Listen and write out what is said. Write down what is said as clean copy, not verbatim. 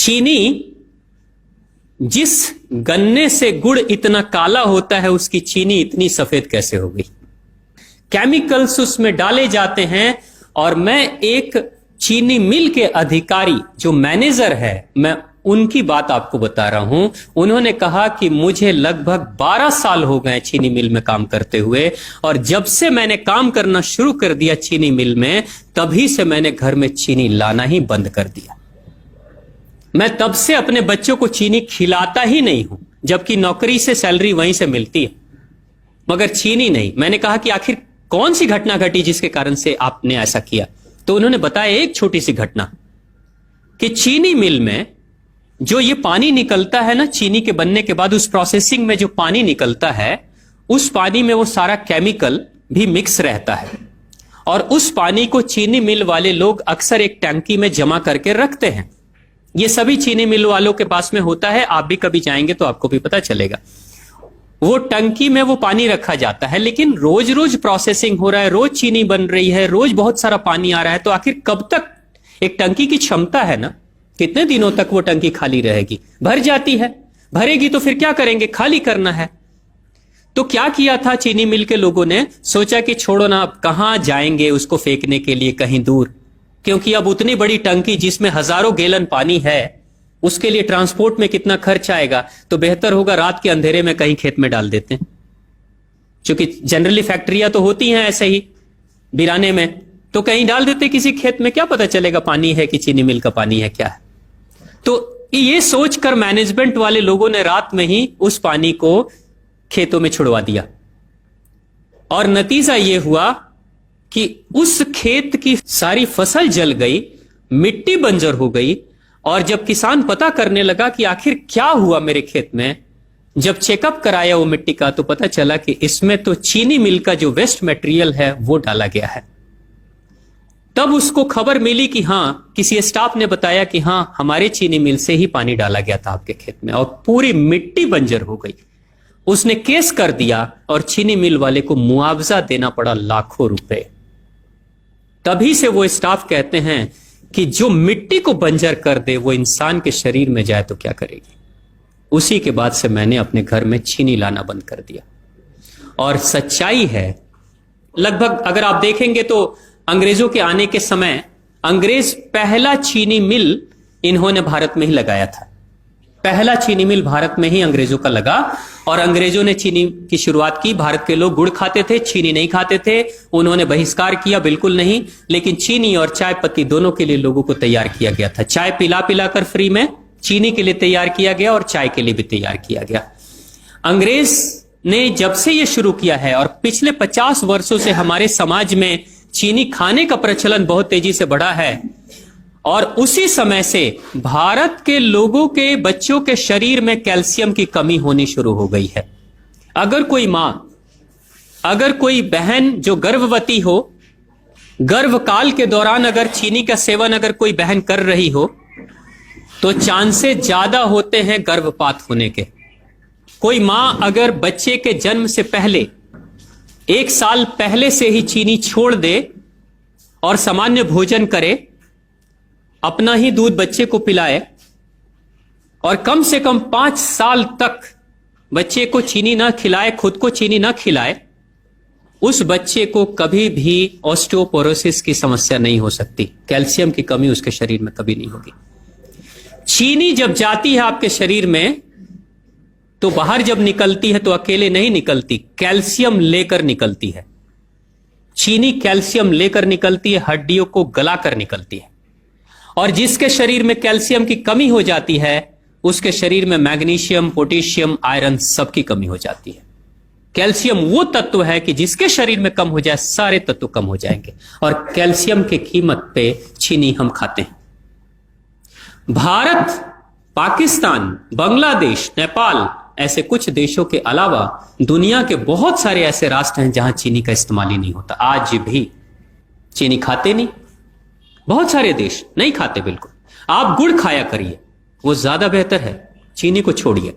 चीनी, जिस गन्ने से गुड़ इतना काला होता है उसकी चीनी इतनी सफेद कैसे हो गई? केमिकल्स उसमें डाले जाते हैं। और मैं एक चीनी मिल के अधिकारी जो मैनेजर है, मैं उनकी बात आपको बता रहा हूं। उन्होंने कहा कि मुझे लगभग 12 साल हो गए चीनी मिल में काम करते हुए, और जब से मैंने काम करना शुरू कर दिया चीनी मिल में, तभी से मैंने घर में चीनी लाना ही बंद कर दिया। मैं तब से अपने बच्चों को चीनी खिलाता ही नहीं हूं, जबकि नौकरी से सैलरी वहीं से मिलती है, मगर चीनी नहीं। मैंने कहा कि आखिर कौन सी घटना घटी जिसके कारण से आपने ऐसा किया? तो उन्होंने बताया एक छोटी सी घटना, कि चीनी मिल में जो ये पानी निकलता है ना, चीनी के बनने के बाद उस प्रोसेसिंग में जो पानी निकलता है, उस पानी में वो सारा केमिकल भी मिक्स रहता है, और उस पानी को चीनी मिल वाले लोग अक्सर एक टंकी में जमा करके रखते हैं। ये सभी चीनी मिल वालों के पास में होता है, आप भी कभी जाएंगे तो आपको भी पता चलेगा। वो टंकी में वो पानी रखा जाता है, लेकिन रोज रोज प्रोसेसिंग हो रहा है, रोज चीनी बन रही है, रोज बहुत सारा पानी आ रहा है, तो आखिर कब तक? एक टंकी की क्षमता है ना, कितने दिनों तक वो टंकी खाली रहेगी? भर जाती है, भरेगी तो फिर क्या करेंगे? खाली करना है। तो क्या किया था चीनी मिल के लोगों ने? सोचा कि छोड़ो ना, अब कहां जाएंगे उसको फेंकने के लिए कहीं दूर, क्योंकि अब उतनी बड़ी टंकी जिसमें हजारों गैलन पानी है, उसके लिए ट्रांसपोर्ट में कितना खर्च आएगा, तो बेहतर होगा रात के अंधेरे में कहीं खेत में डाल देते हैं। क्योंकि जनरली फैक्ट्रियां तो होती हैं ऐसे ही बिराने में, तो कहीं डाल देते किसी खेत में, क्या पता चलेगा पानी है कि चीनी मिल का पानी है, क्या है। तो ये सोचकर मैनेजमेंट वाले लोगों ने रात में ही उस पानी को खेतों में छुड़वा दिया, और नतीजा यह हुआ कि उस खेत की सारी फसल जल गई, मिट्टी बंजर हो गई। और जब किसान पता करने लगा कि आखिर क्या हुआ मेरे खेत में, जब चेकअप कराया वो मिट्टी का, तो पता चला कि इसमें तो चीनी मिल का जो वेस्ट मटेरियल है वो डाला गया है। तब उसको खबर मिली कि हां, किसी स्टाफ ने बताया कि हां, हमारे चीनी मिल से ही पानी डाला गया था आपके खेत में, और पूरी मिट्टी बंजर हो गई। उसने केस कर दिया और चीनी मिल वाले को मुआवजा देना पड़ा लाखों रुपए। तभी से वो स्टाफ कहते हैं कि जो मिट्टी को बंजर कर दे वो इंसान के शरीर में जाए तो क्या करेगी। उसी के बाद से मैंने अपने घर में चीनी लाना बंद कर दिया। और सच्चाई है, लगभग अगर आप देखेंगे तो अंग्रेजों के आने के समय अंग्रेज पहला चीनी मिल इन्होंने भारत में ही लगाया था। पहला चीनी मिल भारत में ही अंग्रेजों का लगा, और अंग्रेजों ने चीनी की शुरुआत की। भारत के लोग गुड़ खाते थे, चीनी नहीं खाते थे। उन्होंने बहिष्कार किया, बिल्कुल नहीं, लेकिन चीनी और चाय पत्ती दोनों के लिए लोगों को तैयार किया गया था। चाय पिला पिला कर फ्री में चीनी के लिए तैयार किया गया, और चाय के लिए भी तैयार किया गया। अंग्रेज ने जब से यह शुरू किया है, और पिछले 50 वर्षों से हमारे समाज में चीनी खाने का प्रचलन बहुत तेजी से बढ़ा है, और उसी समय से भारत के लोगों के बच्चों के शरीर में कैल्शियम की कमी होनी शुरू हो गई है। अगर कोई मां, अगर कोई बहन जो गर्भवती हो, गर्भकाल के दौरान अगर चीनी का सेवन अगर कोई बहन कर रही हो, तो चांसेस ज्यादा होते हैं गर्भपात होने के। कोई मां अगर बच्चे के जन्म से पहले 1 साल पहले से ही चीनी छोड़ दे और सामान्य भोजन करे, अपना ही दूध बच्चे को पिलाए, और कम से कम 5 साल तक बच्चे को चीनी ना खिलाए, खुद को चीनी ना खिलाए, उस बच्चे को कभी भी ऑस्टियोपोरोसिस की समस्या नहीं हो सकती। कैल्शियम की कमी उसके शरीर में कभी नहीं होगी। चीनी जब जाती है आपके शरीर में, तो बाहर जब निकलती है तो अकेले नहीं निकलती, कैल्शियम लेकर निकलती है। चीनी कैल्शियम लेकर निकलती है, हड्डियों को गलाकर निकलती है। और जिसके शरीर में कैल्शियम की कमी हो जाती है, उसके शरीर में मैग्नीशियम, पोटेशियम, आयरन सबकी कमी हो जाती है। कैल्शियम वो तत्व है कि जिसके शरीर में कम हो जाए, सारे तत्व कम हो जाएंगे, और कैल्शियम की कीमत पे चीनी हम खाते हैं। भारत, पाकिस्तान, बांग्लादेश, नेपाल, ऐसे कुछ देशों के अलावा दुनिया के बहुत सारे ऐसे राष्ट्र हैं जहां चीनी का इस्तेमाल ही नहीं होता। आज भी चीनी खाते नहीं, बहुत सारे देश नहीं खाते बिल्कुल। आप गुड़ खाया करिए, वो ज्यादा बेहतर है, चीनी को छोड़िए।